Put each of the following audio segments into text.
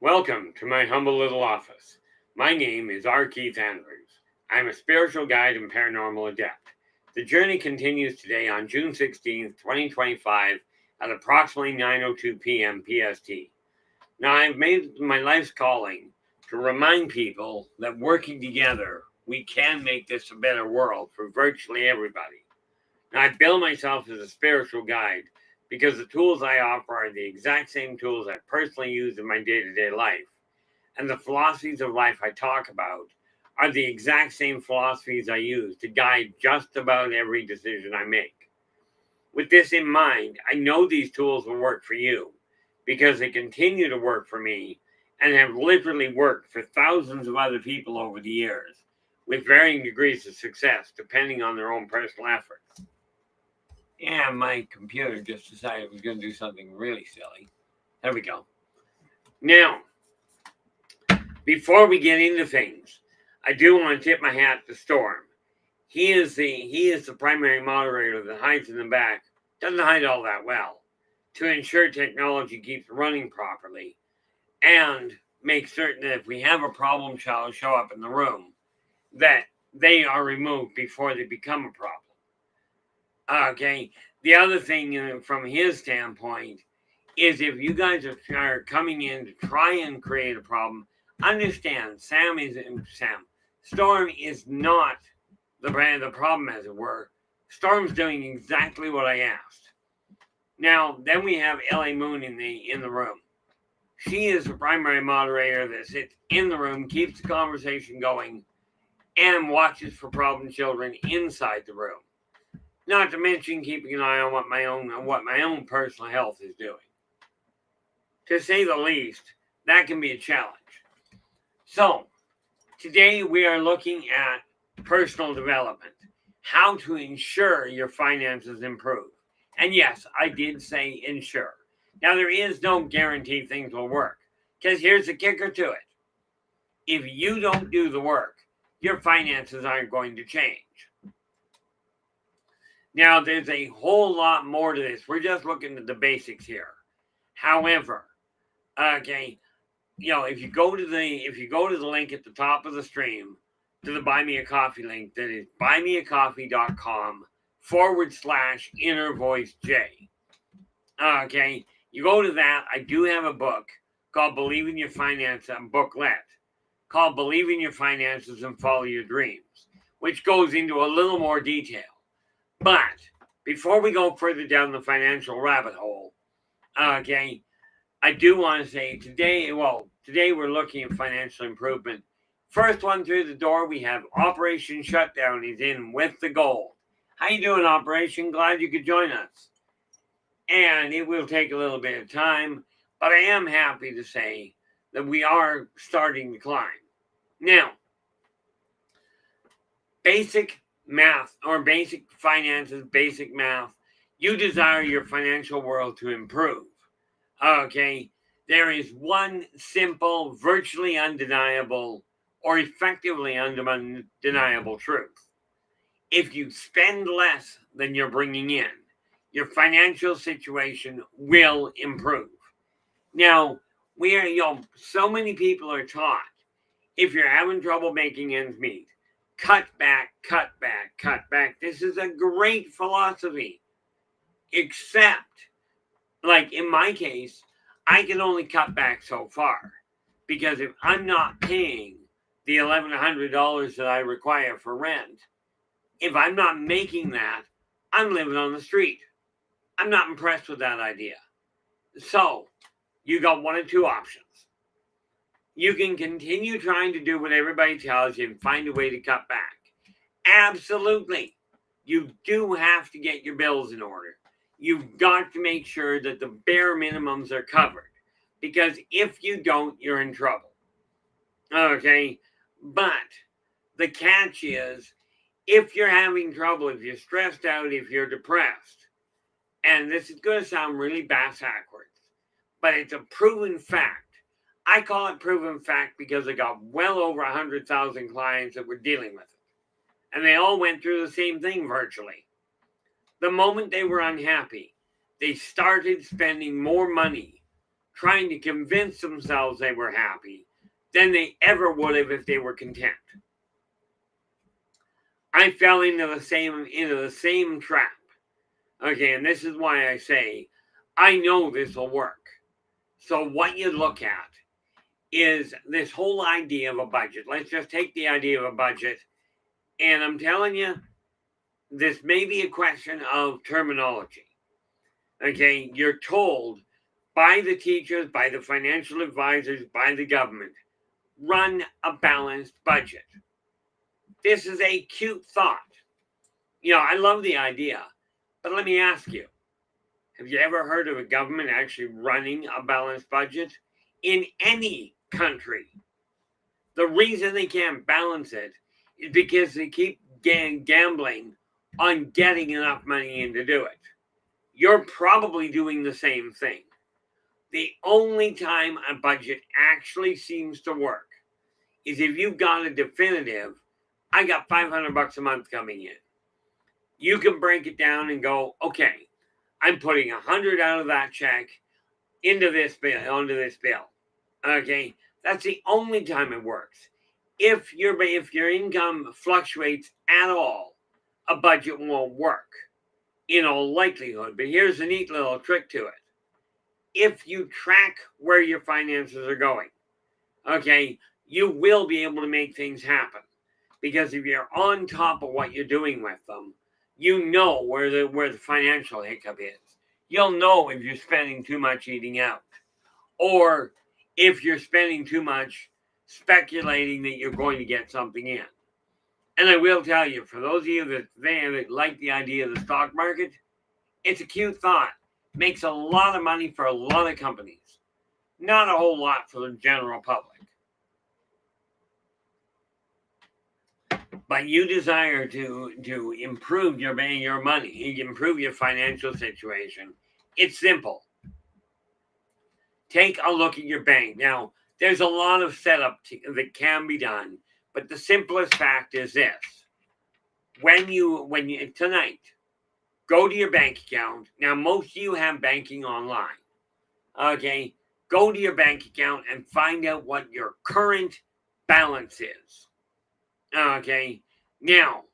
Welcome to my humble little office. My name is R. Keith Andrews. I'm a spiritual guide and paranormal adept. The journey continues today on June 16th, 2025 at approximately 9:02 p.m. PST. Now, I've made my life's calling to remind people that working together, we can make this a better world for virtually everybody. Now, I bill myself as a spiritual guide because the tools I offer are the exact same tools I personally use in my day-to-day life. And the philosophies of life I talk about are the exact same philosophies I use to guide just about every decision I make. With this in mind, I know these tools will work for you because they continue to work for me and have literally worked for thousands of other people over the years with varying degrees of success depending on their own personal efforts. Yeah, my computer just decided it was going to do something really silly. There we go. Now, before we get into things, I do want to tip my hat to Storm. He is the primary moderator that hides in the back, doesn't hide all that well, to ensure technology keeps running properly and make certain that if we have a problem child show up in the room, that they are removed before they become a problem. Okay. The other thing from his standpoint is if you guys are coming in to try and create a problem, understand Storm is not the problem, as it were. Storm's doing exactly what I asked. Now, then we have LA Moon in the room. She is the primary moderator that sits in the room, keeps the conversation going, and watches for problem children inside the room. Not to mention keeping an eye on what my own personal health is doing. To say the least, that can be a challenge. So, today we are looking at personal development, how to ensure your finances improve. And yes, I did say ensure. Now, there is no guarantee things will work, because here's the kicker to it. If you don't do the work, your finances aren't going to change. Now, there's a whole lot more to this. We're just looking at the basics here. However, okay, if you go to the link at the top of the stream, to the Buy Me a Coffee link, that is buymeacoffee.com/innervoiceJ. Okay, you go to that. I do have a book called Believe in Your Finances, a booklet called Believe in Your Finances and Follow Your Dreams, which goes into a little more detail. But before we go further down the financial rabbit hole, okay, I do want to say today we're looking at financial improvement. First one through the door, we have Operation Shutdown. He's in with the gold. How you doing, Operation? Glad you could join us. And it will take a little bit of time, but I am happy to say that we are starting to climb. Now, basic math or basic finances, basic math, you desire your financial world to improve. Okay, there is one simple, virtually undeniable, or effectively undeniable truth. If you spend less than you're bringing in, your financial situation will improve. Now, so many people are taught, if you're having trouble making ends meet, cut back, cut back, cut back. This is a great philosophy. Except, like in my case, I can only cut back so far. Because if I'm not paying the $1,100 that I require for rent, if I'm not making that, I'm living on the street. I'm not impressed with that idea. So, you got one of two options. You can continue trying to do what everybody tells you and find a way to cut back. Absolutely. You do have to get your bills in order. You've got to make sure that the bare minimums are covered. Because if you don't, you're in trouble. Okay? But the catch is, if you're having trouble, if you're stressed out, if you're depressed, and this is going to sound really bass-backwards, but it's a proven fact. I call it proven fact because I got well over 100,000 clients that were dealing with it. And they all went through the same thing virtually. The moment they were unhappy, they started spending more money trying to convince themselves they were happy than they ever would have if they were content. I fell into the same trap. Okay, and this is why I say I know this will work. So what you look at is this whole idea of a budget. Let's just take the idea of a budget, and I'm telling you, this may be a question of terminology. Okay, you're told by the teachers, by the financial advisors, by the government, run a balanced budget. This is a cute thought. I love the idea, but let me ask you, have you ever heard of a government actually running a balanced budget? In any country, the reason they can't balance it is because they keep gambling on getting enough money in to do it. You're probably doing the same thing. The only time a budget actually seems to work is if you've got a definitive, I got $500 a month coming in. You can break it down and go, okay, I'm putting 100 out of that check onto this bill. Okay, that's the only time it works. If your income fluctuates at all, a budget won't work in all likelihood. But here's a neat little trick to it. If you track where your finances are going, okay, you will be able to make things happen. Because if you're on top of what you're doing with them, you know where the financial hiccup is. You'll know if you're spending too much eating out, or if you're spending too much speculating that you're going to get something in. And I will tell you, for those of you that like the idea of the stock market, it's a cute thought. Makes a lot of money for a lot of companies. Not a whole lot for the general public. But you desire to improve your money, improve your financial situation. It's simple. Take a look at your bank. Now, there's a lot of setup that can be done, but the simplest fact is this. When you tonight, go to your bank account. Now, most of you have banking online. Okay, go to your bank account and find out what your current balance is. Okay, now,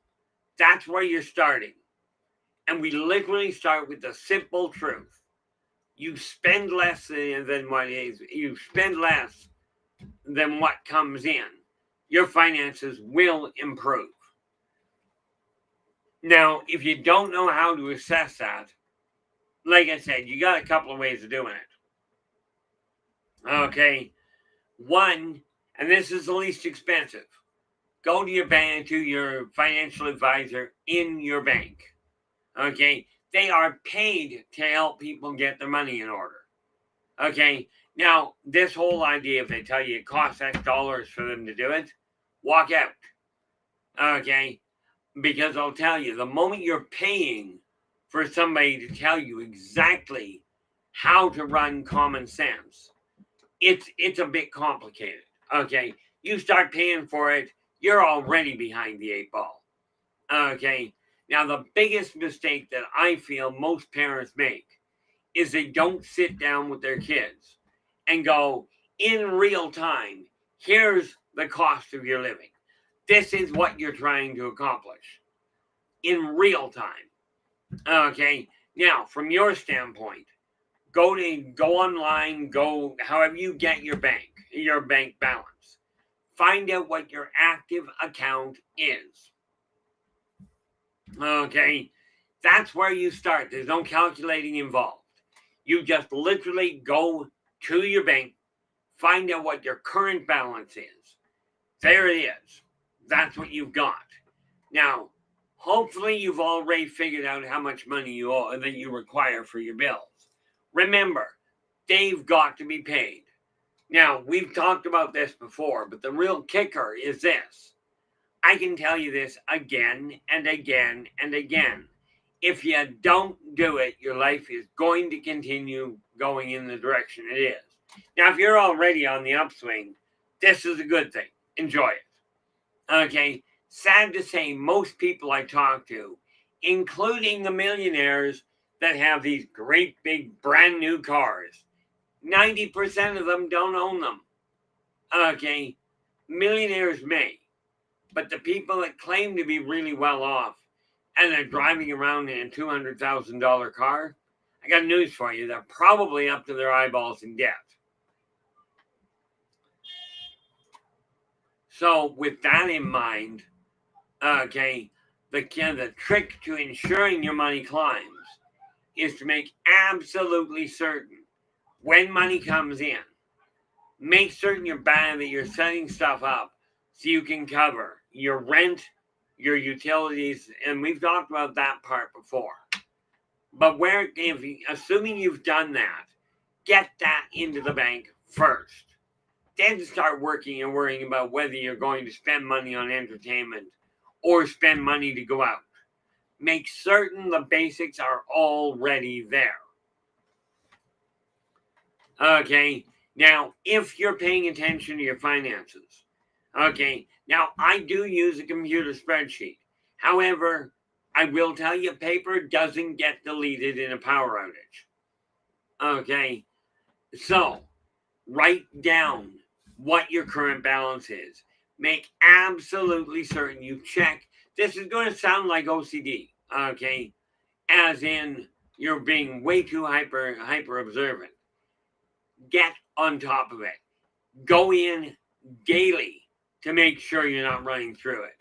that's where you're starting. And we literally start with the simple truth. You spend less than what comes in. Your finances will improve. Now, if you don't know how to assess that, like I said, you got a couple of ways of doing it. Okay, one, and this is the least expensive. Go to your bank, to your financial advisor in your bank. Okay, they are paid to help people get their money in order. Okay, now this whole idea, if they tell you it costs X dollars for them to do it, walk out. Okay, because I'll tell you, the moment you're paying for somebody to tell you exactly how to run common sense, it's a bit complicated. Okay, you start paying for it, you're already behind the 8 ball. Okay, now the biggest mistake that I feel most parents make is they don't sit down with their kids and go, in real time, here's the cost of your living. This is what you're trying to accomplish in real time. Okay, now from your standpoint, go online, go however you get your bank balance. Find out what your active account is. Okay, that's where you start. There's no calculating involved. You just literally go to your bank, find out what your current balance is. There it is. That's what you've got. Now, hopefully you've already figured out how much money you owe that you require for your bills. Remember, they've got to be paid. Now, we've talked about this before, but the real kicker is this. I can tell you this again and again and again. If you don't do it, your life is going to continue going in the direction it is. Now, if you're already on the upswing, this is a good thing. Enjoy it. Okay, sad to say, most people I talk to, including the millionaires that have these great big brand new cars, 90% of them don't own them. Okay, millionaires may, but the people that claim to be really well off and they're driving around in a $200,000 car, I got news for you. They're probably up to their eyeballs in debt. So with that in mind, okay, the trick to ensuring your money climbs is to make absolutely certain when money comes in, make certain that you're setting stuff up so you can cover your rent, your utilities, and we've talked about that part before. But assuming you've done that, get that into the bank first. Then start working and worrying about whether you're going to spend money on entertainment or spend money to go out. Make certain the basics are already there. Okay, now if you're paying attention to your finances, okay, now I do use a computer spreadsheet. However, I will tell you, paper doesn't get deleted in a power outage. Okay, so write down what your current balance is. Make absolutely certain you check. This is going to sound like OCD, okay, as in you're being way too hyper observant. Get on top of it. Go in daily to make sure you're not running through it.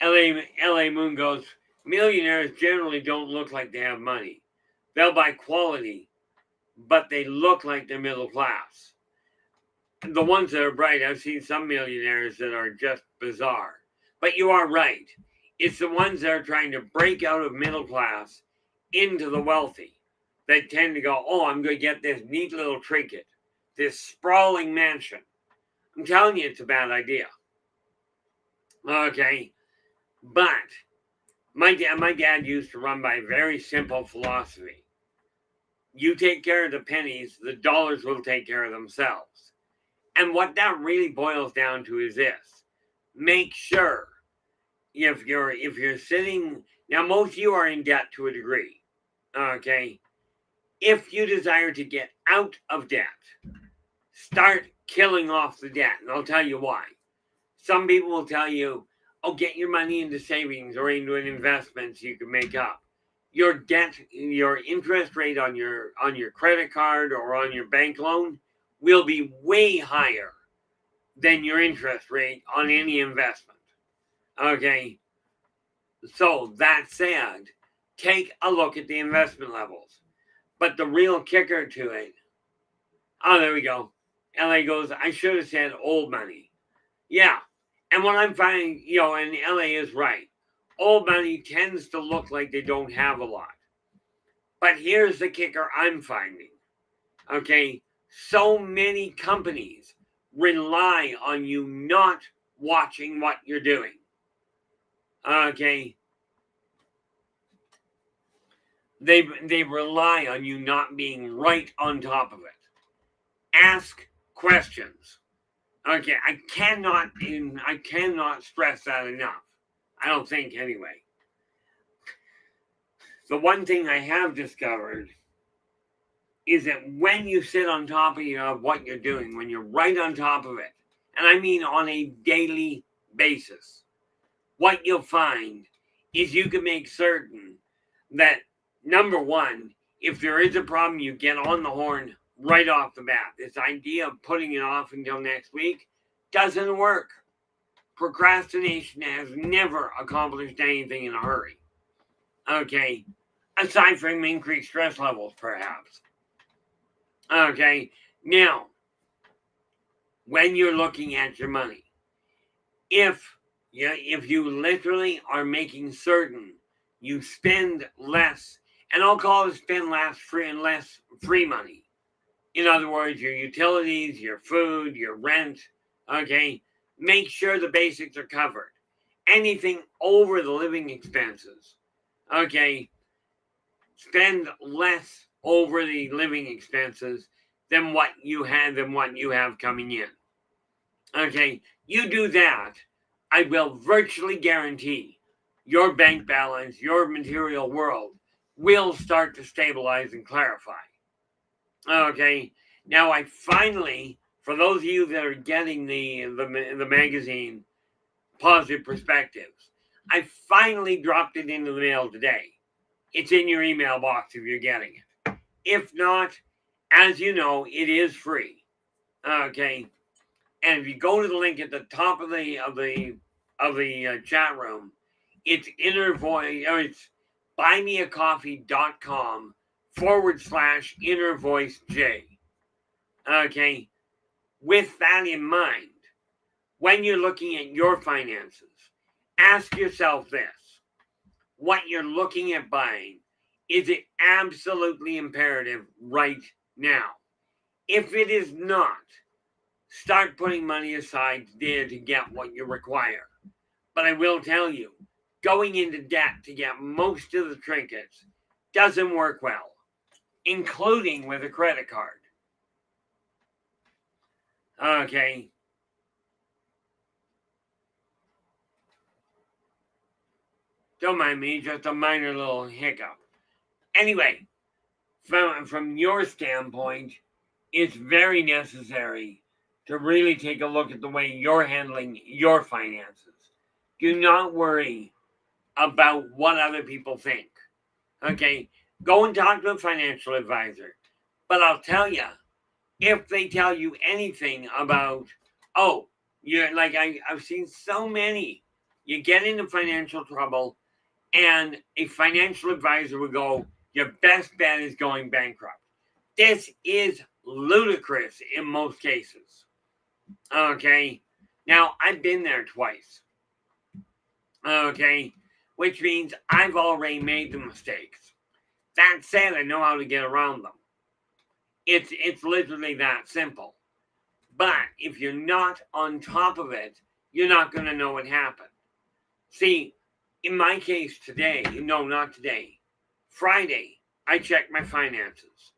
LA Moon goes, millionaires generally don't look like they have money. They'll buy quality, but they look like they're middle class. The ones that are bright, I've seen some millionaires that are just bizarre. But you are right. It's the ones that are trying to break out of middle class into the wealthy that tend to go, oh, I'm going to get this neat little trinket, this sprawling mansion. I'm telling you, it's a bad idea. Okay, but my dad used to run by a very simple philosophy. You take care of the pennies, the dollars will take care of themselves. And what that really boils down to is this. Make sure if you're sitting, now most of you are in debt to a degree. Okay, if you desire to get out of debt, start killing off the debt. And I'll tell you why. Some people will tell you, oh, get your money into savings or into an investment so you can make up. Your debt, your interest rate on your credit card or on your bank loan will be way higher than your interest rate on any investment. Okay? So that said, take a look at the investment levels. But the real kicker to it, oh, there we go. LA goes, I should have said old money. Yeah. And what I'm finding, and LA is right. Old money tends to look like they don't have a lot. But here's the kicker I'm finding. Okay. So many companies rely on you not watching what you're doing. Okay. They rely on you not being right on top of it. Ask questions. Okay, I cannot stress that enough. I don't think anyway. The one thing I have discovered is that when you sit on top of what you're doing, when you're right on top of it, and I mean on a daily basis, what you'll find is you can make certain that, number one, if there is a problem, you get on the horn right off the bat. This idea of putting it off until next week doesn't work. Procrastination has never accomplished anything in a hurry. Okay, aside from increased stress levels, perhaps. Okay, now, when you're looking at your money, if you literally are making certain you spend less, and I'll call it spend less free money. In other words, your utilities, your food, your rent, okay, make sure the basics are covered. Anything over the living expenses, okay, spend less over the living expenses than what you have coming in. Okay, you do that, I will virtually guarantee your bank balance, your material world will start to stabilize and clarify. Okay. Now I finally, for those of you that are getting the magazine Positive Perspectives, I finally dropped it into the mail today. It's in your email box if you're getting it. If not, as you know, it is free. Okay. And if you go to the link at the top of the chat room, it's inner voice, or it's buymeacoffee.com/inner voice J. Okay. With that in mind, when you're looking at your finances, ask yourself this: what you're looking at buying, is it absolutely imperative right now? If it is not, start putting money aside there to get what you require. But I will tell you, going into debt to get most of the trinkets doesn't work well, including with a credit card. Okay. Don't mind me, just a minor little hiccup. Anyway, from your standpoint, it's very necessary to really take a look at the way you're handling your finances. Do not worry about what other people think. Okay, go and talk to a financial advisor. But I'll tell you, if they tell you anything about, oh, you're like, I've seen so many, you get into financial trouble, and a financial advisor would go, your best bet is going bankrupt. This is ludicrous in most cases. Okay, now I've been there twice. Okay, which means I've already made the mistakes. That said, I know how to get around them. It's literally that simple. But if you're not on top of it, you're not going to know what happened. See, in my case today, no, not today, Friday, I checked my finances.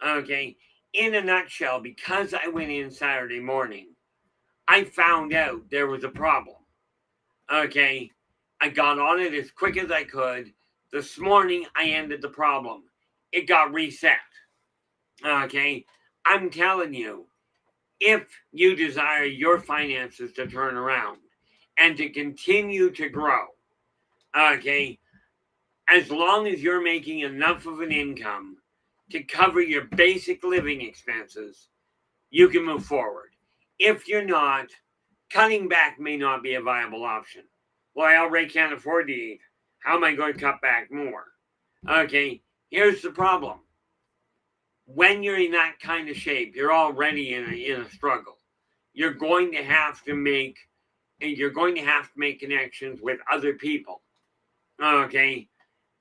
Okay, in a nutshell, because I went in Saturday morning, I found out there was a problem. Okay, I got on it as quick as I could. This morning, I ended the problem. It got reset. Okay, I'm telling you, if you desire your finances to turn around and to continue to grow, okay, as long as you're making enough of an income to cover your basic living expenses, you can move forward. If you're not, cutting back may not be a viable option. Well, I already can't afford to eat. How am I going to cut back more? Okay, here's the problem. When you're in that kind of shape, you're already in a struggle. You're going to have to make connections with other people. Okay,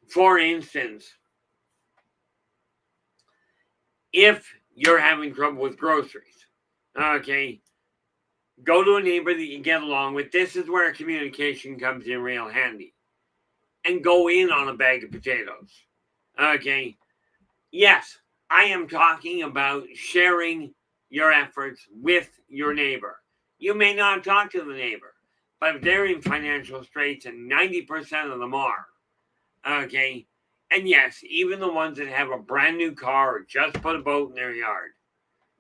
for instance, if you're having trouble with groceries, okay, go to a neighbor that you get along with. This is where communication comes in real handy. And go in on a bag of potatoes. Okay. Yes, I am talking about sharing your efforts with your neighbor. You may not talk to the neighbor, but if they're in financial straits, and 90% of them are, okay. And yes, even the ones that have a brand new car or just put a boat in their yard,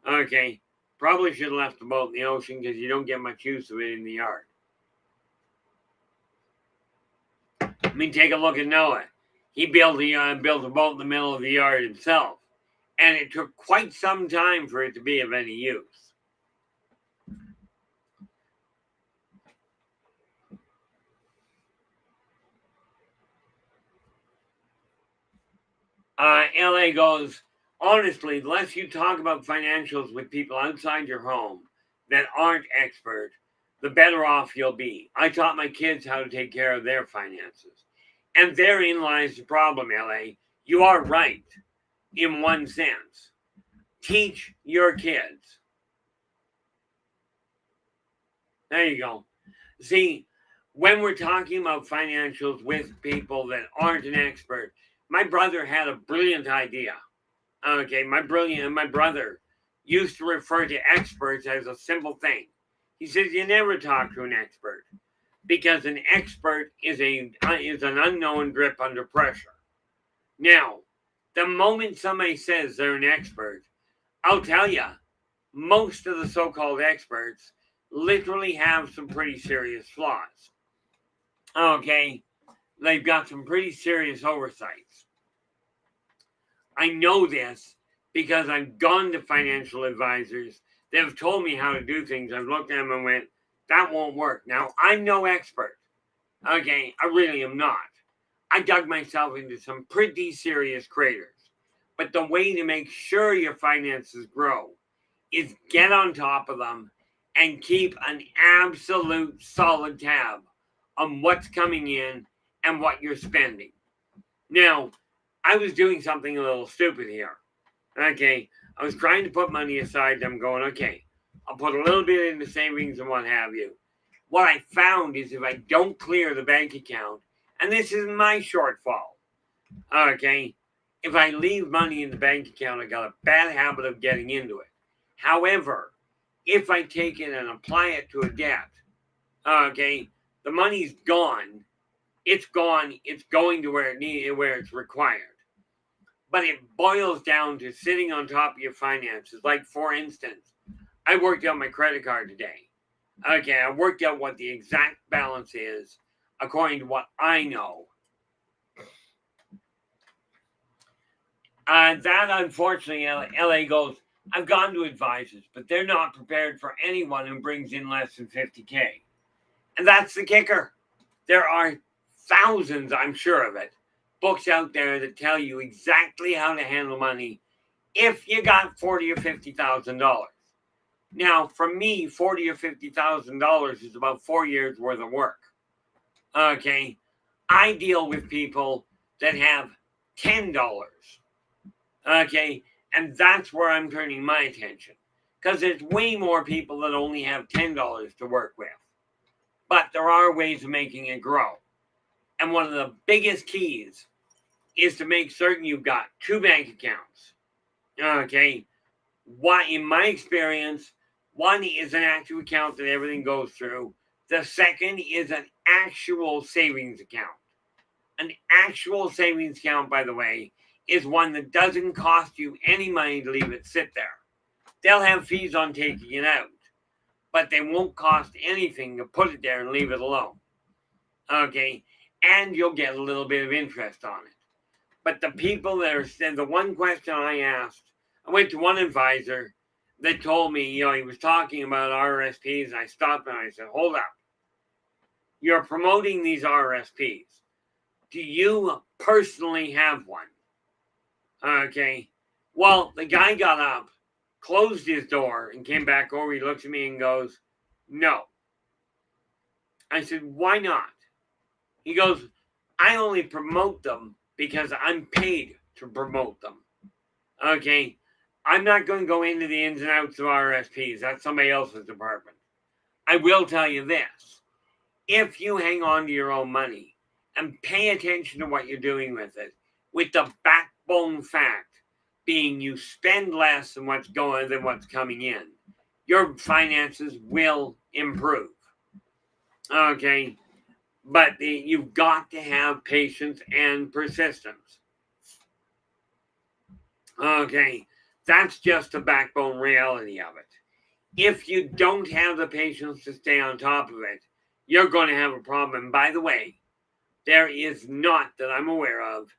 okay, probably should have left the boat in the ocean because you don't get much use of it in the yard. I mean, take a look at Noah. He built a boat in the middle of the yard himself, and it took quite some time for it to be of any use. LA goes, honestly, the less you talk about financials with people outside your home that aren't expert, the better off you'll be. I taught my kids how to take care of their finances. And therein lies the problem, LA. You are right in one sense. Teach your kids. There you go. See, when we're talking about financials with people that aren't an expert, my brother had a brilliant idea. Okay, my brother used to refer to experts as a simple thing. He says you never talk to an expert because an expert is an unknown drip under pressure. Now, the moment somebody says they're an expert, I'll tell you, most of the so-called experts literally have some pretty serious flaws. Okay, they've got some pretty serious oversights. I know this because I've gone to financial advisors. They've told me how to do things. I've looked at them and went, that won't work. Now, I'm no expert. Okay, I really am not. I dug myself into some pretty serious craters. But the way to make sure your finances grow is get on top of them and keep an absolute solid tab on what's coming in and what you're spending. Now, I was doing something a little stupid here. Okay, I was trying to put money aside. I'm going, okay, I'll put a little bit into savings and what have you. What I found is if I don't clear the bank account, and this is my shortfall, okay, if I leave money in the bank account, I got a bad habit of getting into it. However, if I take it and apply it to a debt, okay, the money's gone. It's gone. It's going to where it's required. But it boils down to sitting on top of your finances. Like, for instance, I worked out my credit card today. Okay, I worked out what the exact balance is according to what I know. That, unfortunately, LA goes, I've gone to advisors, but they're not prepared for anyone who brings in less than 50K. And that's the kicker. There are thousands, I'm sure of it, books out there that tell you exactly how to handle money if you got $40,000 or $50,000. Now, for me, $40,000 or $50,000 is about 4 years worth of work. Okay, I deal with people that have $10. Okay, and that's where I'm turning my attention, because there's way more people that only have $10 to work with. But there are ways of making it grow. And one of the biggest keys is to make certain you've got 2 bank accounts. Okay, in my experience, one is an active account that everything goes through. The second is an actual savings account. An actual savings account, by the way, is one that doesn't cost you any money to leave it sit there. They'll have fees on taking it out, but they won't cost anything to put it there and leave it alone. Okay, and you'll get a little bit of interest on it. But the people that are, the one question I asked, I went to one advisor that told me, he was talking about RRSPs, and I stopped and I said, hold up. You're promoting these RRSPs. Do you personally have one? Okay. Well, the guy got up, closed his door, and came back over. He looks at me and goes, no. I said, why not? He goes, I only promote them because I'm paid to promote them. Okay. I'm not going to go into the ins and outs of RSPs. That's somebody else's department. I will tell you this. If you hang on to your own money and pay attention to what you're doing with it, with the backbone fact being you spend less than what's coming in, your finances will improve. Okay. But you've got to have patience and persistence. Okay. That's just the backbone reality of it. If you don't have the patience to stay on top of it, you're going to have a problem. And by the way, there is not, that I'm aware of,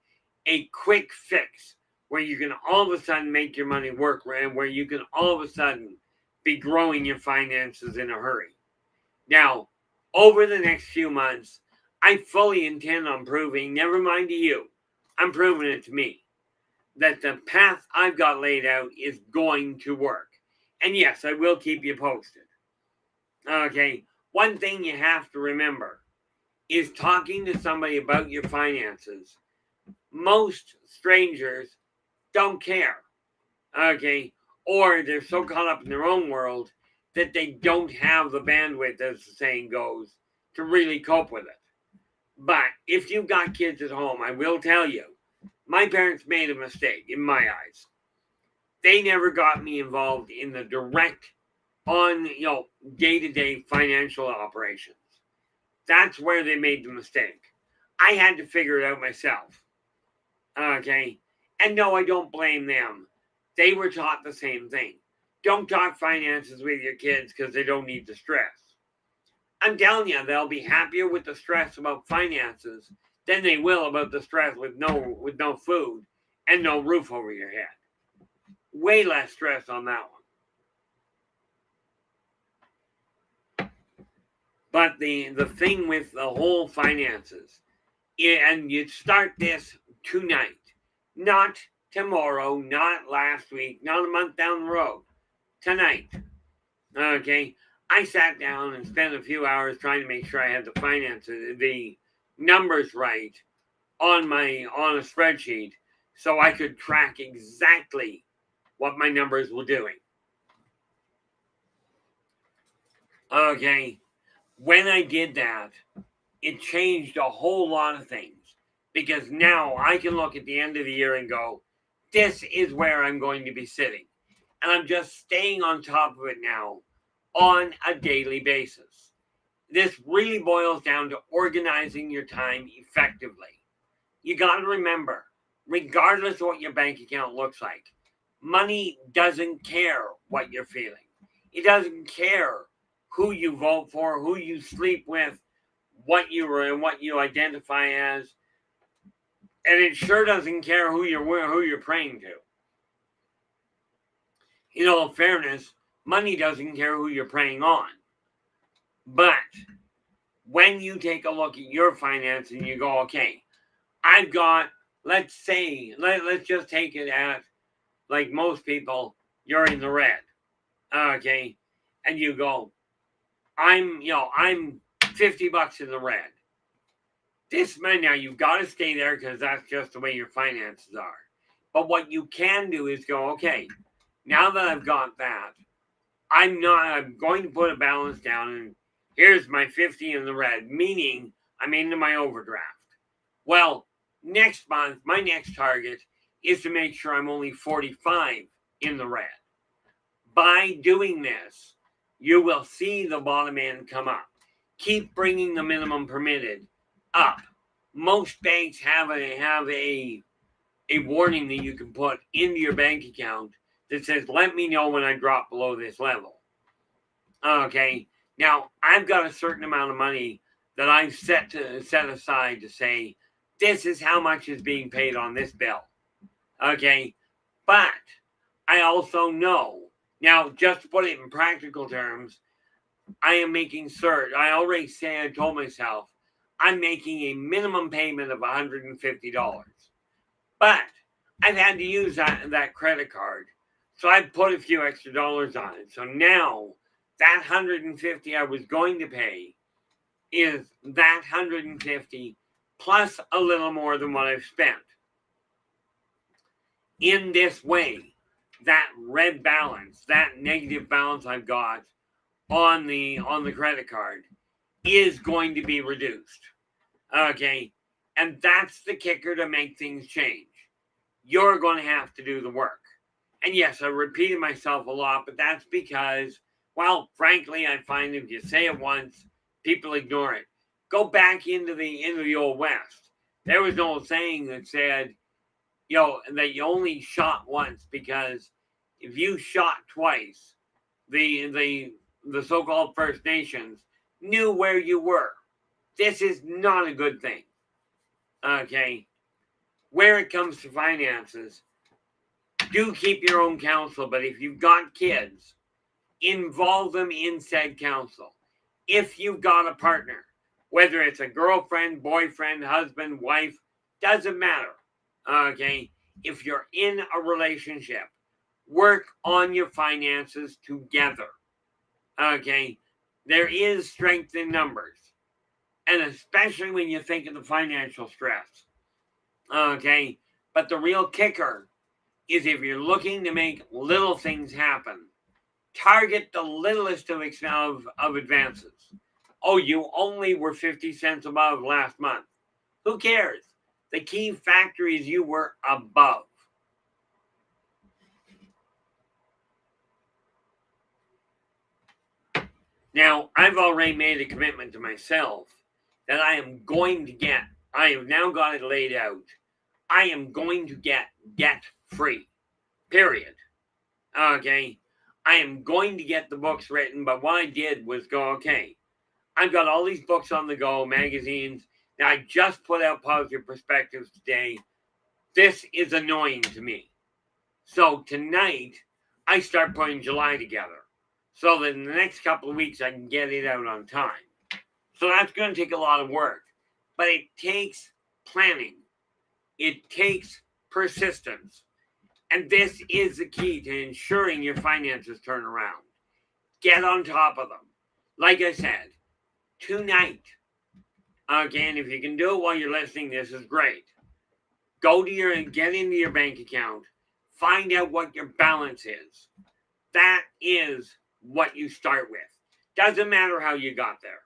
a quick fix where you can all of a sudden make your money work, and where you can all of a sudden be growing your finances in a hurry. Now, over the next few months, I fully intend on proving, never mind to you, I'm proving it to me, that the path I've got laid out is going to work. And yes, I will keep you posted. Okay, one thing you have to remember is talking to somebody about your finances. Most strangers don't care. Okay, or they're so caught up in their own world that they don't have the bandwidth, as the saying goes, to really cope with it. But if you've got kids at home, I will tell you, my parents made a mistake in my eyes. They never got me involved in the direct day-to-day financial operations. That's where they made the mistake. I had to figure it out myself. Okay. And no, I don't blame them. they were taught the same thing. Don't talk finances with your kids because they don't need the stress. I'm telling you, they'll be happier with the stress about finances than they will about the stress with no food and no roof over your head. Way less stress on that one. But the thing with the whole finances, and you start this tonight, not tomorrow, not last week, not a month down the road, tonight. Okay, I sat down and spent a few hours trying to make sure I had the finances, the numbers right on a spreadsheet, so I could track exactly what my numbers were doing. Okay, when I did that, it changed a whole lot of things, because now I can look at the end of the year and go, this is where I'm going to be sitting. And I'm just staying on top of it now on a daily basis. This really boils down to organizing your time effectively. You got to remember, regardless of what your bank account looks like, money doesn't care what you're feeling. It doesn't care who you vote for, who you sleep with, what you identify as, and it sure doesn't care who you're praying to. In all fairness, money doesn't care who you're praying on. But when you take a look at your finance and you go, okay, I've got, let's just take it at, like most people, you're in the red. Okay. And you go, I'm $50 in the red. This money, now you've got to stay there because that's just the way your finances are. But what you can do is go, okay, now that I've got that, I'm going to put a balance down, and here's my 50 in the red, meaning I'm into my overdraft. Well, next month, my next target is to make sure I'm only 45 in the red. By doing this, you will see the bottom end come up. Keep bringing the minimum permitted up. Most banks have a warning that you can put into your bank account that says, let me know when I drop below this level. Okay, now I've got a certain amount of money that I've set aside to say, this is how much is being paid on this bill. Okay, but I also know, now just to put it in practical terms, I am making certain, I told myself, I'm making a minimum payment of $150. But I've had to use that credit card. So I put a few extra dollars on it. So now that $150 I was going to pay is that $150 plus a little more than what I've spent. In this way, that red balance, that negative balance I've got on the credit card is going to be reduced. Okay, and that's the kicker to make things change. You're going to have to do the work. And yes, I repeated myself a lot, but that's because, well, frankly, I find if you say it once, people ignore it. Go back into the old West. There was an old saying that said, that you only shot once, because if you shot twice, the so-called First Nations knew where you were. This is not a good thing. Okay. Where it comes to finances, do keep your own counsel, but if you've got kids, involve them in said counsel. If you've got a partner, whether it's a girlfriend, boyfriend, husband, wife, doesn't matter. Okay. If you're in a relationship, work on your finances together. Okay. There is strength in numbers. And especially when you think of the financial stress. Okay. But the real kicker is if you're looking to make little things happen, target the littlest of advances. Oh, you only were 50 cents above last month. Who cares? The key factor is you were above. Now, I've already made a commitment to myself that I have now got it laid out. I am going to get debt free. Period. Okay. I am going to get the books written, but what I did was go, okay, I've got all these books on the go, magazines. Now I just put out Positive Perspectives today. This is annoying to me. So tonight, I start putting July together so that in the next couple of weeks, I can get it out on time. So that's going to take a lot of work, but it takes planning. It takes persistence. And this is the key to ensuring your finances turn around. Get on top of them. Like I said, tonight, again, if you can do it while you're listening, this is great. Get into your bank account, find out what your balance is. That is what you start with. Doesn't matter how you got there.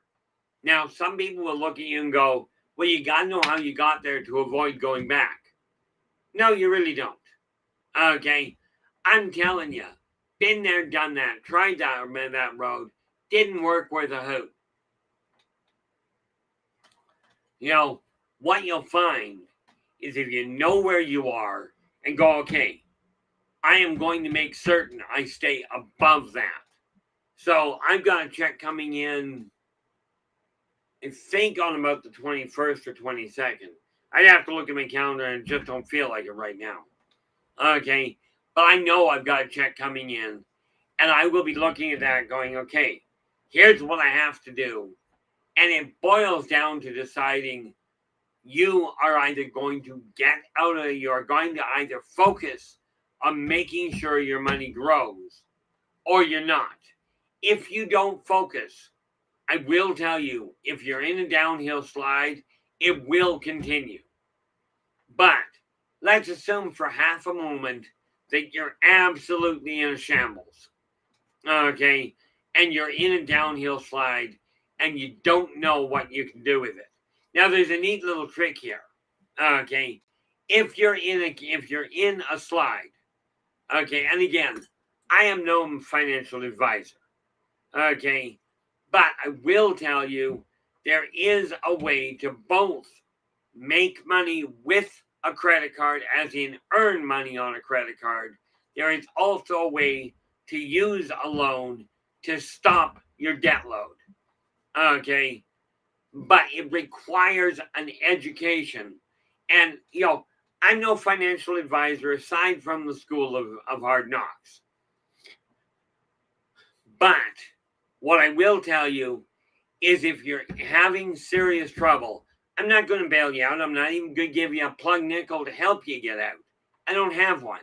Now, some people will look at you and go, well, you got to know how you got there to avoid going back. No, you really don't. Okay? I'm telling you, been there, done that, tried that road, didn't work worth a hoot. What you'll find is if you know where you are and go, okay, I am going to make certain I stay above that. So I've got a check coming in, I think on about the 21st or 22nd. I'd have to look at my calendar and just don't feel like it right now. Okay, but I know I've got a check coming in, and I will be looking at that going, okay, here's what I have to do. And it boils down to deciding you are either going to you're going to either focus on making sure your money grows or you're not. If you don't focus, I will tell you, if you're in a downhill slide, it will continue. But let's assume for half a moment that you're absolutely in a shambles. Okay? And you're in a downhill slide and you don't know what you can do with it. Now there's a neat little trick here. Okay? If you're in a slide, okay, and again, I am no financial advisor. Okay? But I will tell you, there is a way to both make money with a credit card, as in earn money on a credit card. There is also a way to use a loan to stop your debt load. Okay? But it requires an education. And, I'm no financial advisor aside from the school of hard knocks. But what I will tell you is if you're having serious trouble, I'm not going to bail you out. I'm not even going to give you a plug nickel to help you get out. I don't have one.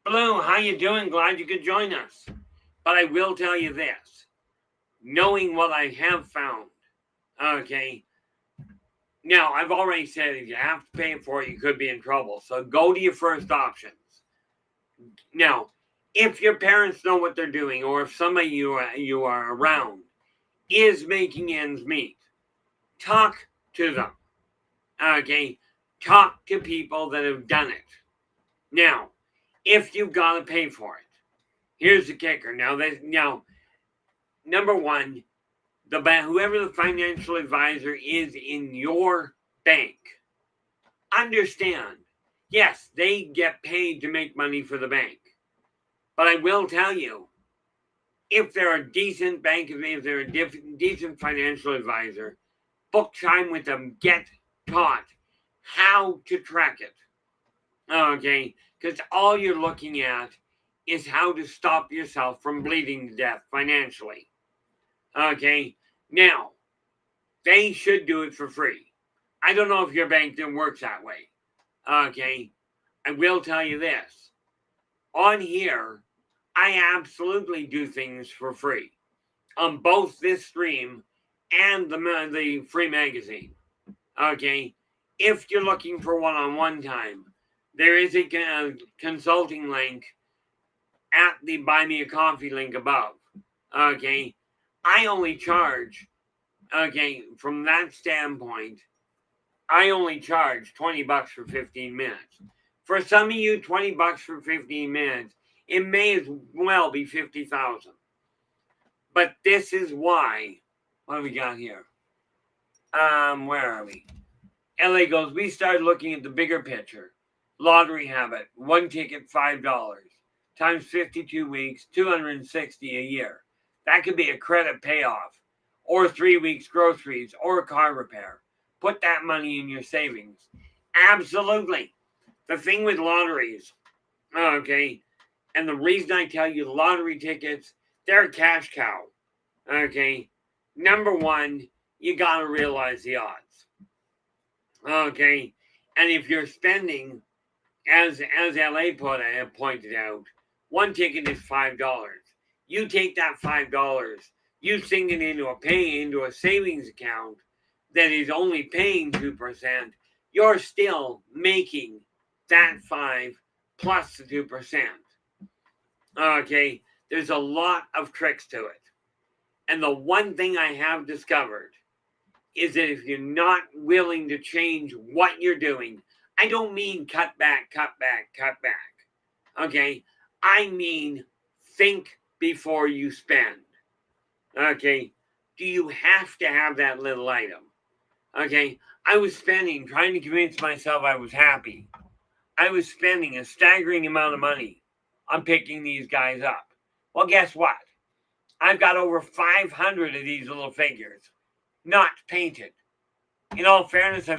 Blue, how you doing? Glad you could join us. But I will tell you this. Knowing what I have found, okay, now I've already said if you have to pay for it, you could be in trouble. So go to your first options. Now, if your parents know what they're doing, or if somebody you are around is making ends meet, talk to them. Okay? Talk to people that have done it. Now, if you've got to pay for it, here's the kicker. Now, number one, whoever the financial advisor is in your bank, understand, yes, they get paid to make money for the bank. But I will tell you, if they're a decent decent financial advisor, book time with them, get taught how to track it. Okay? Because all you're looking at is how to stop yourself from bleeding to death financially. Okay? Now, they should do it for free. I don't know if your bank then works that way. Okay? I will tell you this. On here, I absolutely do things for free on both this stream and the free magazine. Okay? If you're looking for one-on-one time, there is a consulting link at the Buy Me a Coffee link above. Okay? I only charge, from that standpoint, I only charge $20 for 15 minutes. For some of you, $20 for 15 minutes, it may as well be 50,000. But this is why. What have we got here? Where are we? LA goes, we started looking at the bigger picture. Lottery habit, one ticket, $5. Times 52 weeks, $260 a year. That could be a credit payoff, or 3 weeks groceries, or a car repair. Put that money in your savings. Absolutely. The thing with lotteries, okay, and the reason I tell you lottery tickets, they're a cash cow. Okay. Number one, you gotta realize the odds. Okay. And if you're spending, as LA pointed out, one ticket is $5. You take that $5, you sink it into a savings account that is only paying 2%. You're still making that 5 plus the 2%. Okay, there's a lot of tricks to it. And the one thing I have discovered is that if you're not willing to change what you're doing, I don't mean cut back. Okay, I mean think before you spend. Okay, do you have to have that little item? Okay, I was spending, trying to convince myself I was happy. I was spending a staggering amount of money on picking these guys up. Well, guess what? I've got over 500 of these little figures, not painted. In all fairness, I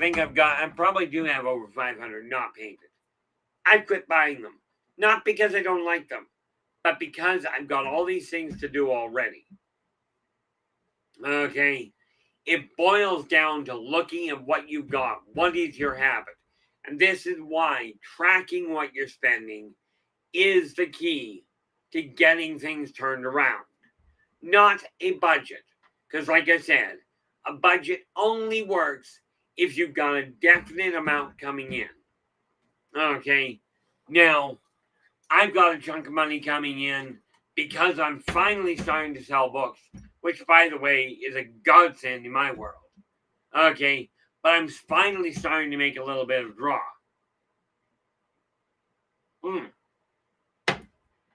probably do have over 500 not painted. I quit buying them. Not because I don't like them, but because I've got all these things to do already. Okay, it boils down to looking at what you've got. What is your habit? And this is why tracking what you're spending is the key to getting things turned around. Not a budget. Because like I said, a budget only works if you've got a definite amount coming in. Okay, now I've got a chunk of money coming in because I'm finally starting to sell books, which, by the way, is a godsend in my world. Okay, but I'm finally starting to make a little bit of draw.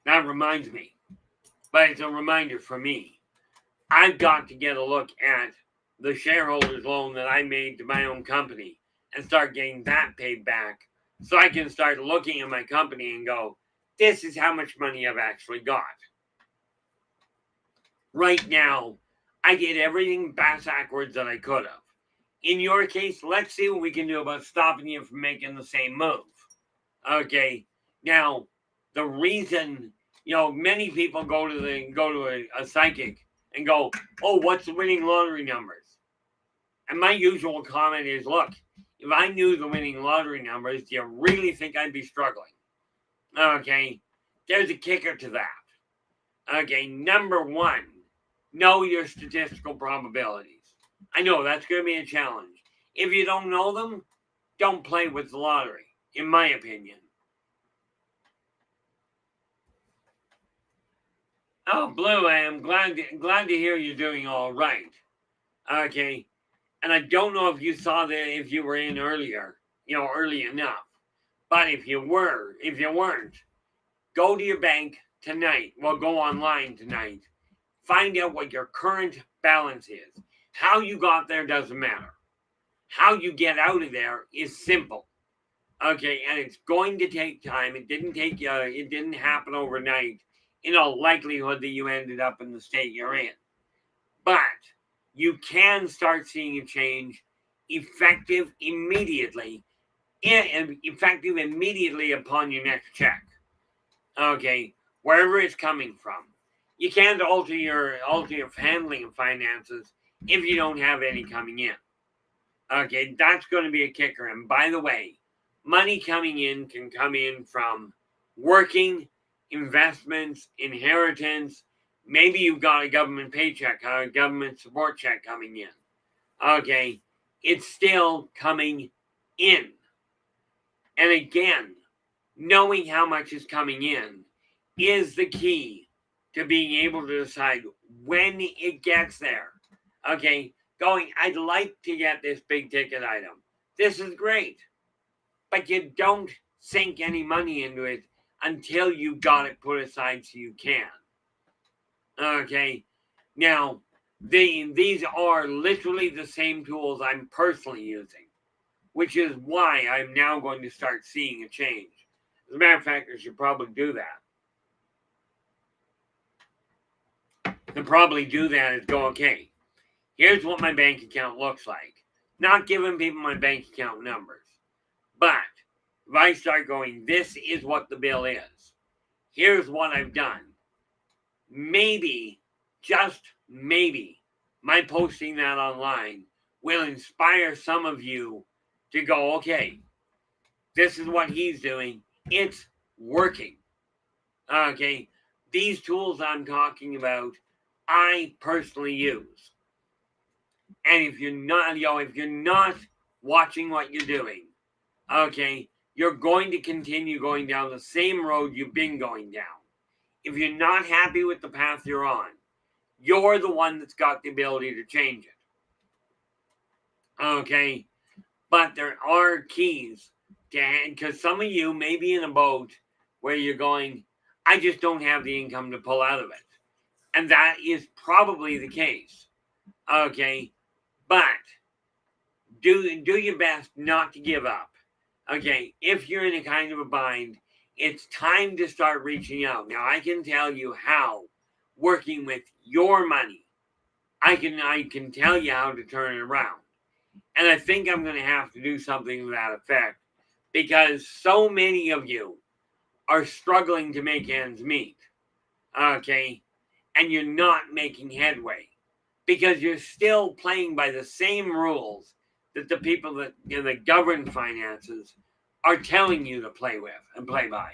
That reminds me, but it's a reminder for me. I've got to get a look at the shareholders loan that I made to my own company and start getting that paid back so I can start looking at my company and go, this is how much money I've actually got. Right now, I did everything backwards that I could have. In your case, let's see what we can do about stopping you from making the same move. Okay, now the reason, many people go to a psychic and go, oh, what's the winning lottery numbers? And my usual comment is, look, if I knew the winning lottery numbers, do you really think I'd be struggling? Okay, there's a kicker to that. Okay, number one, know your statistical probabilities. I know that's going to be a challenge. If you don't know them, don't play with the lottery, in my opinion. Oh, Blue, I am glad to hear you're doing all right. Okay, and I don't know if you saw that, if you were in earlier, early enough. But if you weren't, go to your bank tonight. Well, go online tonight. Find out what your current balance is. How you got there doesn't matter. How you get out of there is simple. Okay, and it's going to take time. It didn't happen overnight. In all likelihood that you ended up in the state you're in. But you can start seeing a change effective immediately upon your next check. Okay, wherever it's coming from. You can't alter your handling of finances if you don't have any coming in. Okay, that's going to be a kicker. And by the way, money coming in can come in from working, investments, inheritance. Maybe you've got a government paycheck, a government support check coming in. Okay, it's still coming in. And again, knowing how much is coming in is the key to being able to decide when it gets there. Okay, I'd like to get this big ticket item. This is great. But you don't sink any money into it until you got it put aside so you can. Okay, now these are literally the same tools I'm personally using. which is why I'm now going to start seeing a change. As a matter of fact, I should probably do that. To probably do that is go, okay, here's what my bank account looks like. Not giving people my bank account numbers. But if I start going, this is what the bill is. Here's what I've done. Maybe, just maybe, my posting that online will inspire some of you to go, okay, this is what he's doing. It's working. Okay, these tools I'm talking about, I personally use. And if you're not watching what you're doing, okay, you're going to continue going down the same road you've been going down. If you're not happy with the path you're on, you're the one that's got the ability to change it. Okay, but there are keys to, because some of you may be in a boat where you're going, I just don't have the income to pull out of it. And that is probably the case. Okay, but do your best not to give up. Okay, if you're in a kind of a bind, it's time to start reaching out. Now, I can tell you how, working with your money, I can tell you how to turn it around. And I think I'm going to have to do something to that effect because so many of you are struggling to make ends meet. Okay, and you're not making headway because you're still playing by the same rules that the people that govern finances are telling you to play with and play by.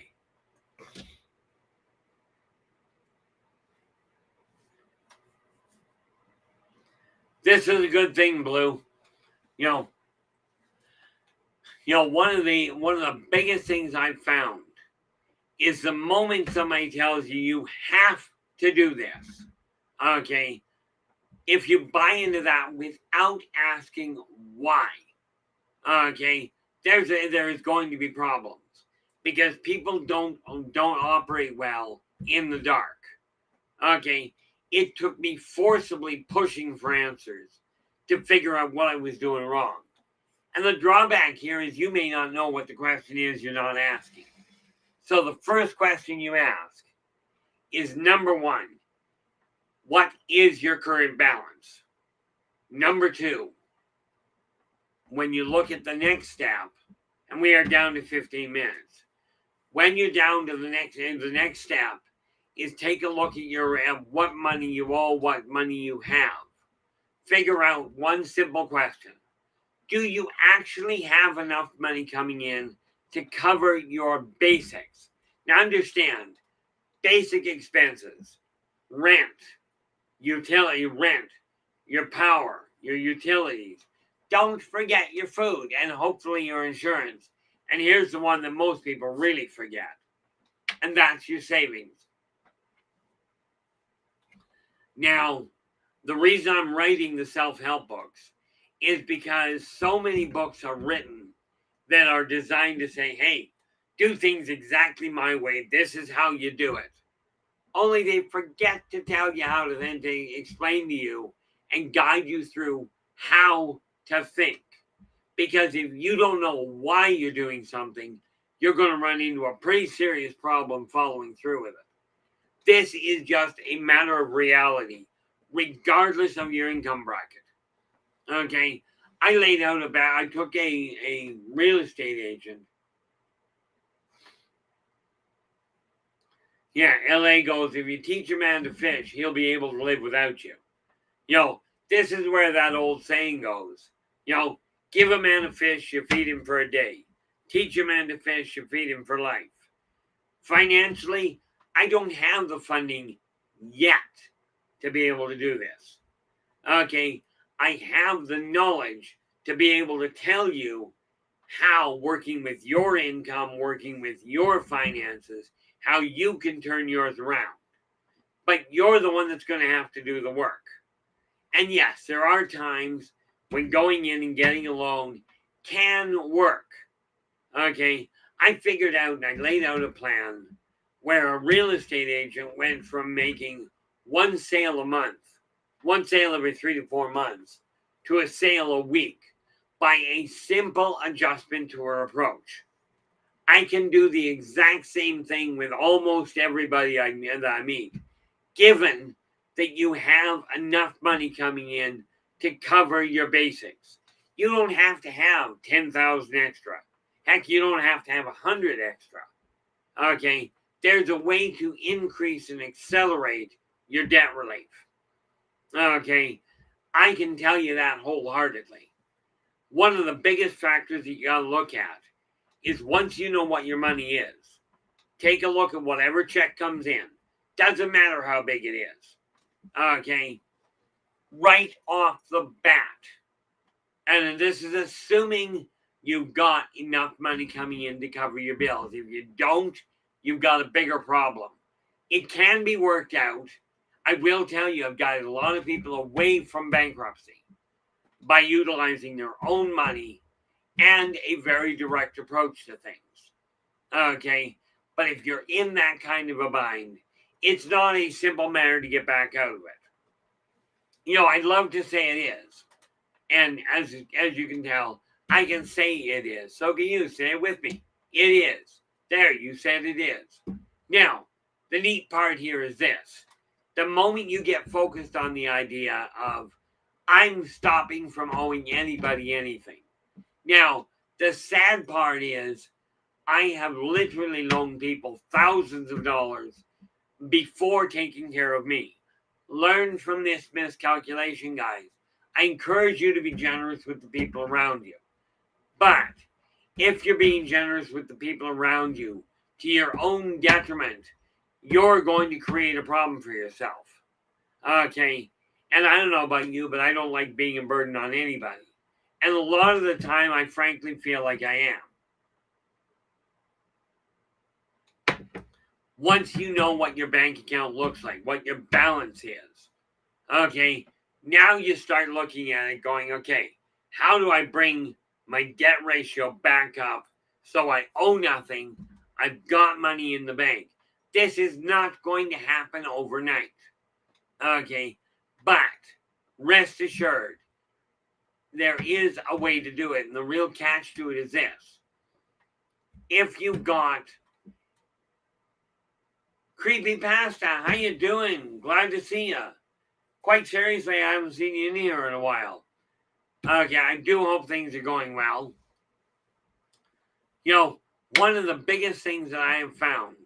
This is a good thing, Blue. You know, one of the biggest things I've found is the moment somebody tells you you have to do this. Okay, if you buy into that without asking why, okay, there's going to be problems because people don't operate well in the dark. Okay, it took me forcibly pushing for answers to figure out what I was doing wrong. And the drawback here is you may not know what the question is you're not asking. So the first question you ask is number one, what is your current balance? Number two, when you look at the next step, and we are down to 15 minutes, when you're down to the next step is take a look at what money you owe, what money you have. Figure out one simple question. Do you actually have enough money coming in to cover your basics? Now understand, basic expenses, rent, your power, your utilities. Don't forget your food and hopefully your insurance. And here's the one that most people really forget, and that's your savings. Now, the reason I'm writing the self-help books is because so many books are written that are designed to say, hey, do things exactly my way. This is how you do it. Only they forget to tell you how to then explain to you and guide you through how to think. Because if you don't know why you're doing something, you're going to run into a pretty serious problem following through with it. This is just a matter of reality, regardless of your income bracket. Okay, I took a real estate agent. Yeah, LA goes, if you teach a man to fish, he'll be able to live without you. This is where that old saying goes. Give a man a fish, you feed him for a day. Teach a man to fish, you feed him for life. Financially, I don't have the funding yet to be able to do this. Okay, I have the knowledge to be able to tell you how working with your income, working with your finances, how you can turn yours around. But you're the one that's going to have to do the work. And yes, there are times when going in and getting a loan can work. Okay, I figured out and I laid out a plan where a real estate agent went from making one sale a month, one sale every 3 to 4 months, to a sale a week. by a simple adjustment to her approach. I can do the exact same thing with almost everybody that I meet, given that you have enough money coming in to cover your basics. You don't have to have 10,000 extra. Heck, you don't have to have 100 extra. Okay, there's a way to increase and accelerate your debt relief. Okay, I can tell you that wholeheartedly. One of the biggest factors that you gotta look at is once you know what your money is, take a look at whatever check comes in. Doesn't matter how big it is. Okay, right off the bat. And this is assuming you've got enough money coming in to cover your bills. If you don't, you've got a bigger problem. It can be worked out. I will tell you, I've got a lot of people away from bankruptcy by utilizing their own money and a very direct approach to things. Okay, but if you're in that kind of a bind, it's not a simple matter to get back out of it. I'd love to say it is. And as you can tell, I can say it is. So can you. Say it with me. It is. There, you said it is. Now, the neat part here is this. The moment you get focused on the idea of, I'm stopping from owing anybody anything. Now, the sad part is, I have literally loaned people thousands of dollars before taking care of me. Learn from this miscalculation, guys. I encourage you to be generous with the people around you. But if you're being generous with the people around you to your own detriment, you're going to create a problem for yourself. Okay? And I don't know about you, but I don't like being a burden on anybody. And a lot of the time, I frankly feel like I am. Once you know what your bank account looks like, what your balance is, okay, now you start looking at it going, okay, how do I bring my debt ratio back up so I owe nothing? I've got money in the bank. This is not going to happen overnight. Okay, but rest assured, there is a way to do it. And the real catch to it is this. If you've got Creepy Pasta, how you doing? Glad to see you. Quite seriously, I haven't seen you in here in a while. Okay, I do hope things are going well. One of the biggest things that I have found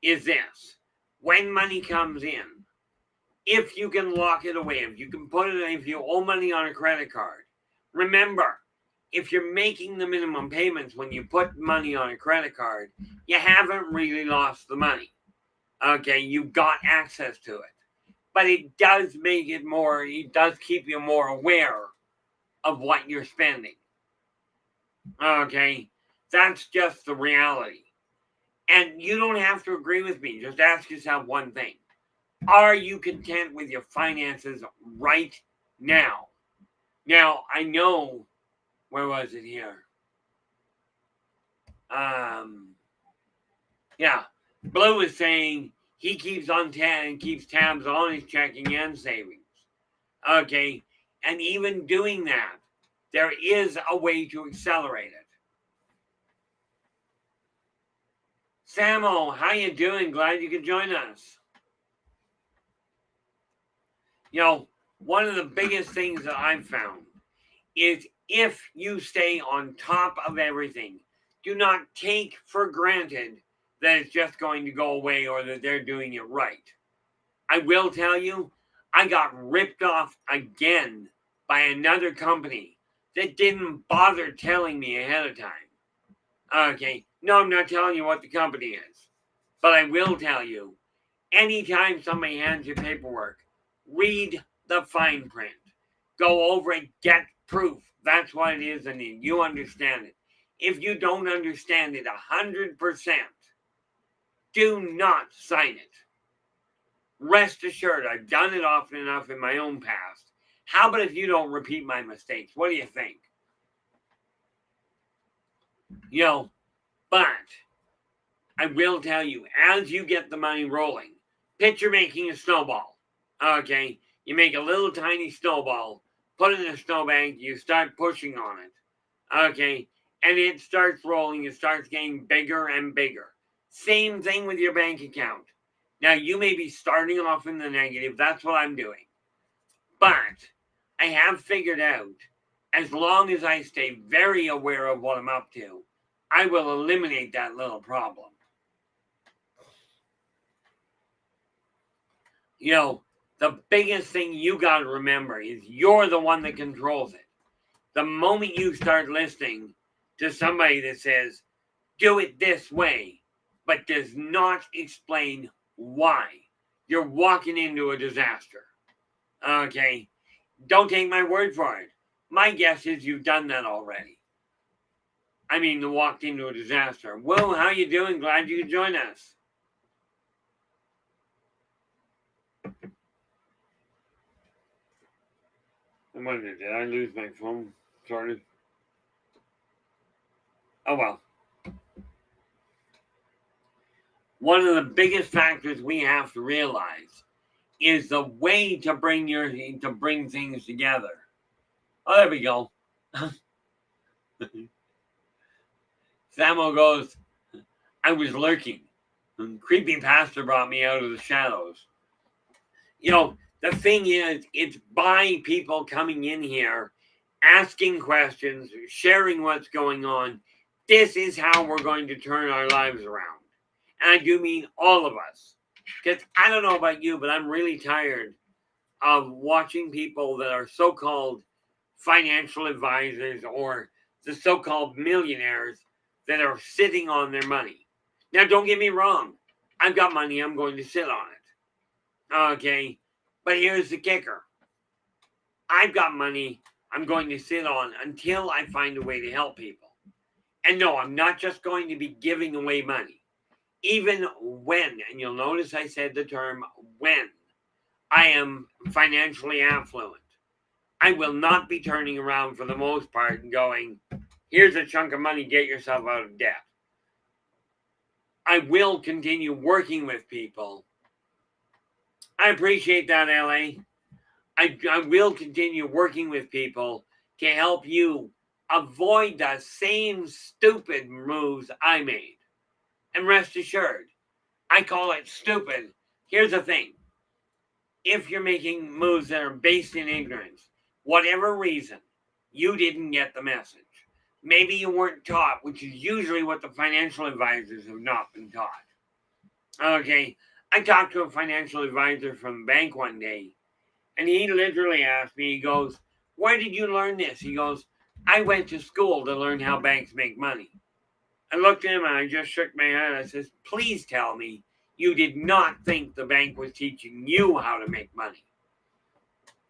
is this. When money comes in, if you can lock it away, if you can put it, if you owe money on a credit card, remember, if you're making the minimum payments when you put money on a credit card, you haven't really lost the money. Okay, you've got access to it. But it does keep you more aware of what you're spending. Okay, that's just the reality. And you don't have to agree with me. Just ask yourself one thing. Are you content with your finances right now? Now, I know, where was it here? Blue is saying he keeps tabs on his checking and savings. Okay, and even doing that, there is a way to accelerate it. Samo, how you doing? Glad you could join us. One of the biggest things that I've found is if you stay on top of everything, do not take for granted that it's just going to go away or that they're doing it right. I will tell you, I got ripped off again by another company that didn't bother telling me ahead of time. Okay, no, I'm not telling you what the company is, but I will tell you, anytime somebody hands you paperwork, read the fine print. Go over it, get proof. That's what it is, and you understand it. If you don't understand it 100%, do not sign it. Rest assured, I've done it often enough in my own past. How about if you don't repeat my mistakes? What do you think? But I will tell you, as you get the money rolling, picture making a snowball. Okay, you make a little tiny snowball, put it in a snowbank, you start pushing on it. Okay. And it starts rolling. It starts getting bigger and bigger. Same thing with your bank account. Now, you may be starting off in the negative. That's what I'm doing. But I have figured out, as long as I stay very aware of what I'm up to, I will eliminate that little problem. You know, the biggest thing you got to remember is you're the one that controls it. The moment you start listening to somebody that says, do it this way, but does not explain why, you're walking into a disaster. Okay? Don't take my word for it. My guess is you've done that already. I mean, walked into a disaster. Well, how you doing? Glad you could join us. I wonder, did I lose my phone? Sort of. Oh, well. One of the biggest factors we have to realize is the way to bring things together. Oh, there we go. Samuel goes, I was lurking. And creepy pastor brought me out of the shadows. You know, the thing is, it's by people coming in here, asking questions, sharing what's going on. This is how we're going to turn our lives around. And I do mean all of us. Because I don't know about you, but I'm really tired of watching people that are so-called financial advisors or the so-called millionaires that are sitting on their money. Now, don't get me wrong. I've got money. I'm going to sit on it. Okay. But here's the kicker. I've got money I'm going to sit on until I find a way to help people. And no, I'm not just going to be giving away money. Even when, and you'll notice I said the term when, I am financially affluent, I will not be turning around for the most part and going, here's a chunk of money, get yourself out of debt. I will continue working with people. I appreciate that, LA. I will continue working with people to help you avoid the same stupid moves I made. And rest assured, I call it stupid. Here's the thing. If you're making moves that are based in ignorance, whatever reason, you didn't get the message. Maybe you weren't taught, which is usually what the financial advisors have not been taught. Okay, I talked to a financial advisor from the bank one day, and he literally asked me, he goes, where did you learn this? He goes, I went to school to learn how banks make money. I looked at him and I just shook my head. I says, please tell me you did not think the bank was teaching you how to make money.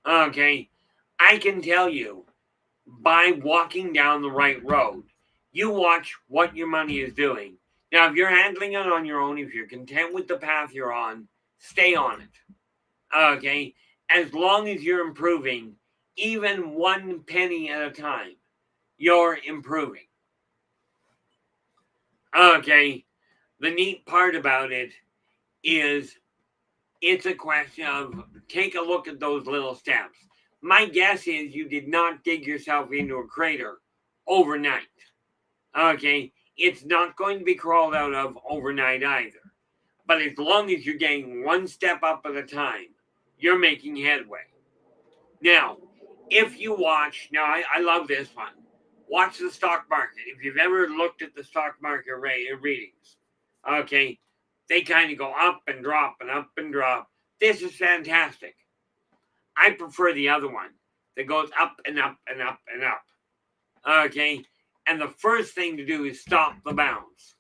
Okay, I can tell you by walking down the right road, you watch what your money is doing. Now, if you're handling it on your own, if you're content with the path you're on, stay on it. Okay, as long as you're improving, even 1 penny at a time, you're improving. Okay, the neat part about it is it's a question of take a look at those little steps. My guess is you did not dig yourself into a crater overnight. Okay, it's not going to be crawled out of overnight either. But as long as you're getting one step up at a time, you're making headway. Now, if you watch, now I love this one. Watch the stock market. If you've ever looked at the stock market readings, okay, they kind of go up and drop and up and drop. This is fantastic. I prefer the other one that goes up and up and up and up. Okay, and the first thing to do is stop the bounce.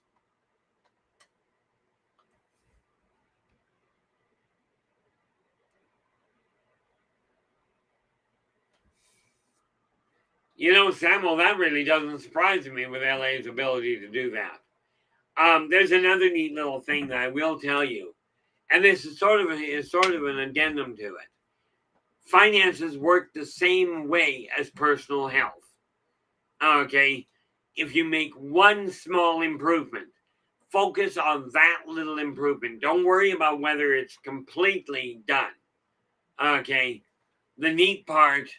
You know, Samuel, that really doesn't surprise me with LA's ability to do that. There's another neat little thing that I will tell you, and this is sort of an addendum to it. Finances work the same way as personal health. Okay, if you make one small improvement, focus on that little improvement. Don't worry about whether it's completely done. Okay, the neat part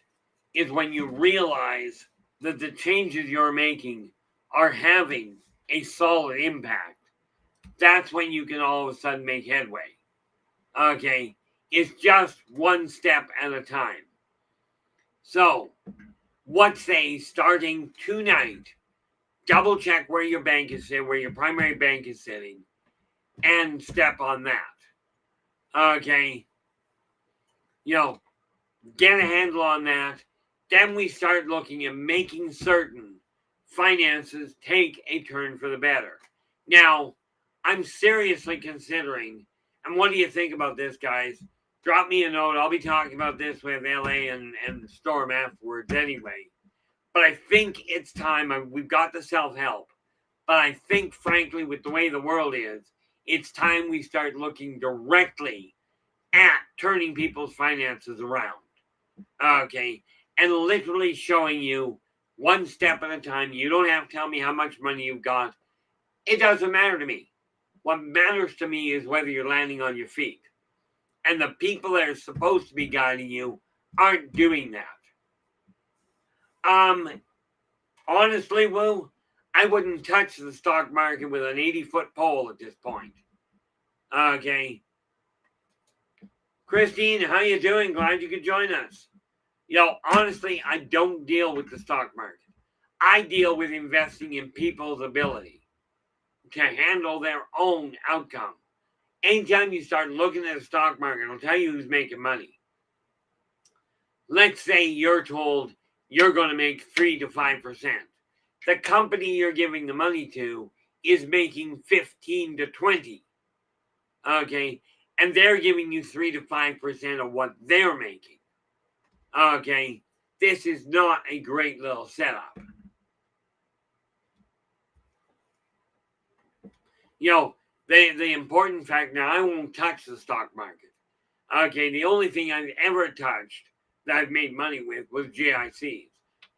is when you realize that the changes you're making are having a solid impact, that's when you can all of a sudden make headway. Okay, it's just one step at a time. So, what say starting tonight, double check where your bank is sitting, where your primary bank is sitting, and step on that. Okay, get a handle on that. Then we start looking at making certain finances take a turn for the better. Now, I'm seriously considering, and what do you think about this, guys? Drop me a note. I'll be talking about this with LA and Storm afterwards anyway. But I think it's time. We've got the self-help. But I think, frankly, with the way the world is, it's time we start looking directly at turning people's finances around. Okay. And literally showing you one step at a time. You don't have to tell me how much money you've got. It doesn't matter to me. What matters to me is whether you're landing on your feet. And the people that are supposed to be guiding you aren't doing that. Honestly, Woo, I wouldn't touch the stock market with an 80-foot pole at this point. Okay. Christine, how you doing? Glad you could join us. Honestly, I don't deal with the stock market. I deal with investing in people's ability to handle their own outcome. Anytime you start looking at the stock market, it'll tell you who's making money. Let's say you're told you're going to make 3 to 5%. The company you're giving the money to is making 15 to 20. Okay. And they're giving you 3 to 5% of what they're making. Okay. This is not a great little setup. The important fact, now I won't touch the stock market. Okay. The only thing I've ever touched that I've made money with was GICs.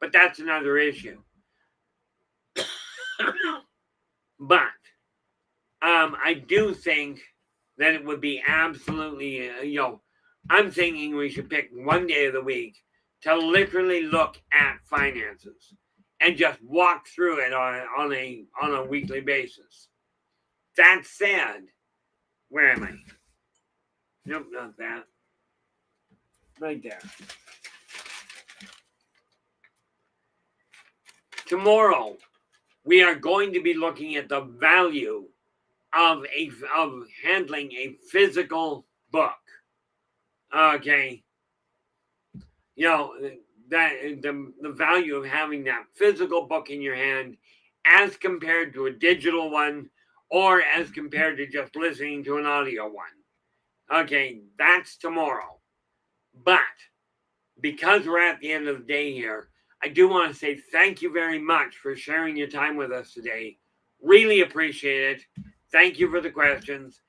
But that's another issue. But I do think that it would be absolutely, I'm thinking we should pick one day of the week to literally look at finances and just walk through it on a weekly basis. That said, where am I? Nope, not that. Right there. Tomorrow, we are going to be looking at the value of handling a physical book. Okay. The value of having that physical book in your hand as compared to a digital one or as compared to just listening to an audio one. Okay, that's tomorrow. But because we're at the end of the day here, I do want to say thank you very much for sharing your time with us today. Really appreciate it. Thank you for the questions.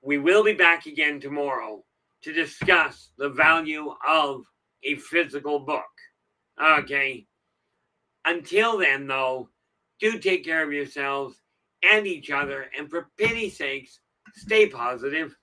We will be back again tomorrow to discuss the value of a physical book. Okay. Until then, though, do take care of yourselves and each other. And for pity's sakes, stay positive.